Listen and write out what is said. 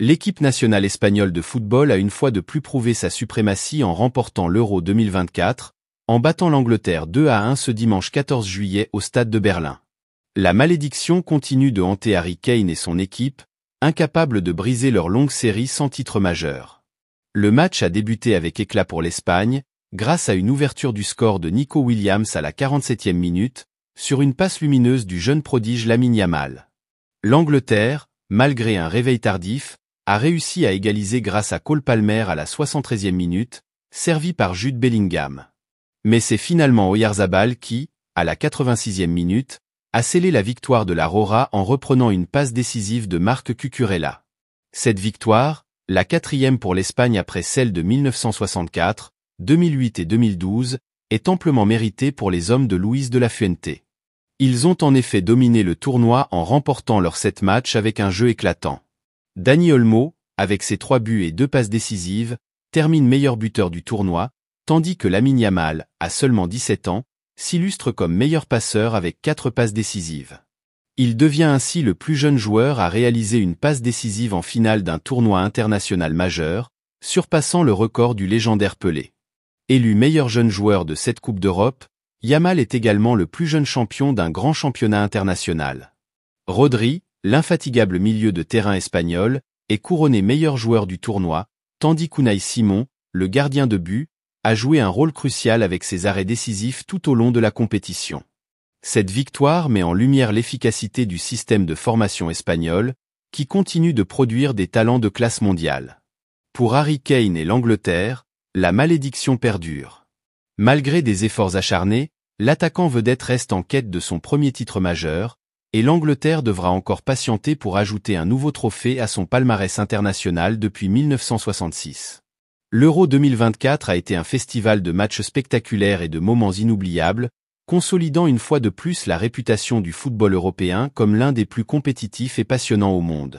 L'équipe nationale espagnole de football a une fois de plus prouvé sa suprématie en remportant l'Euro 2024, en battant l'Angleterre 2-1 ce dimanche 14 juillet au stade de Berlin. La malédiction continue de hanter Harry Kane et son équipe, incapables de briser leur longue série sans titre majeur. Le match a débuté avec éclat pour l'Espagne, grâce à une ouverture du score de Nico Williams à la 47e minute, sur une passe lumineuse du jeune prodige Lamine Yamal. L'Angleterre, malgré un réveil tardif, a réussi à égaliser grâce à Cole Palmer à la 73e minute, servi par Jude Bellingham. Mais c'est finalement Oyarzabal qui, à la 86e minute, a scellé la victoire de la Rora en reprenant une passe décisive de Marc Cucurella. Cette victoire, la 4e pour l'Espagne après celle de 1964, 2008 et 2012, est amplement méritée pour les hommes de Luis de la Fuente. Ils ont en effet dominé le tournoi en remportant leurs 7 matchs avec un jeu éclatant. Dani Olmo, avec ses 3 buts et 2 passes décisives, termine meilleur buteur du tournoi, tandis que Lamine Yamal, à seulement 17 ans, s'illustre comme meilleur passeur avec 4 passes décisives. Il devient ainsi le plus jeune joueur à réaliser une passe décisive en finale d'un tournoi international majeur, surpassant le record du légendaire Pelé. Élu meilleur jeune joueur de cette Coupe d'Europe, Yamal est également le plus jeune champion d'un grand championnat international. Rodri, l'infatigable milieu de terrain espagnol, est couronné meilleur joueur du tournoi, tandis qu'Unai Simon, le gardien de but, a joué un rôle crucial avec ses arrêts décisifs tout au long de la compétition. Cette victoire met en lumière l'efficacité du système de formation espagnol, qui continue de produire des talents de classe mondiale. Pour Harry Kane et l'Angleterre, la malédiction perdure. Malgré des efforts acharnés, l'attaquant vedette reste en quête de son premier titre majeur, et l'Angleterre devra encore patienter pour ajouter un nouveau trophée à son palmarès international depuis 1966. L'Euro 2024 a été un festival de matchs spectaculaires et de moments inoubliables, consolidant une fois de plus la réputation du football européen comme l'un des plus compétitifs et passionnants au monde.